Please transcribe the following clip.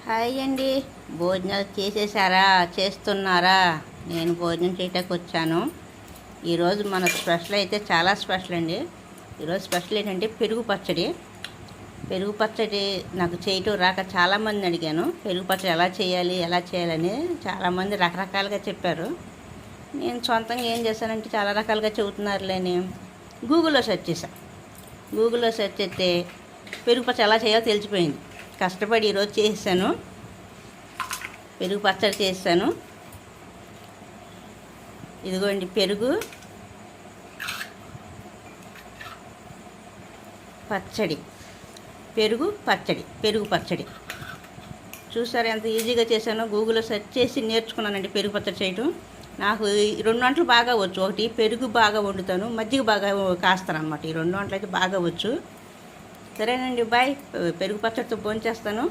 Hi అండి. భోజనాలు చేసేసారా? చేస్తున్నారా? నేను భోజనం చేయటానికి వచ్చాను. ఈరోజు మన స్పెషల్ అయితే చాలా స్పెషల్ అండి. ఈరోజు స్పెషల్ ఏంటంటే పెరుగు పచ్చడి. పెరుగు పచ్చడి నాకు చేయటం రాక చాలామంది అడిగాను. పెరుగు పచ్చడి ఎలా చేయాలని చాలామంది రకరకాలుగా చెప్పారు. నేను సొంతంగా ఏం చేశానంటే చాలా రకాలుగా చెబుతున్నారులేని గూగుల్లో సెర్చ్ చేశాను. గూగుల్లో సెర్చ్ చేస్తే పెరుగు పచ్చడి ఎలా చేయాలో తెలిసిపోయింది. కష్టపడి ఈరోజు చేసాను. పెరుగు పచ్చడి చేసాను. ఇదిగోండి పెరుగు పచ్చడి. పెరుగు పచ్చడి చూసారు ఎంత ఈజీగా చేశానో. గూగుల్లో సెర్చ్ చేసి నేర్చుకున్నానండి పెరుగు పచ్చడి చేయటం. నాకు ఈ 2 వంటలు బాగా వచ్చు. ఒకటి పెరుగు బాగా వండుతాను, మజ్జిగ బాగా కాస్తాను అనమాట. ఈ 2 వంటలు అయితే బాగా వచ్చు. సరేనండి, బాయ్. పెరుగు పచ్చడితో భోంచేస్తాను.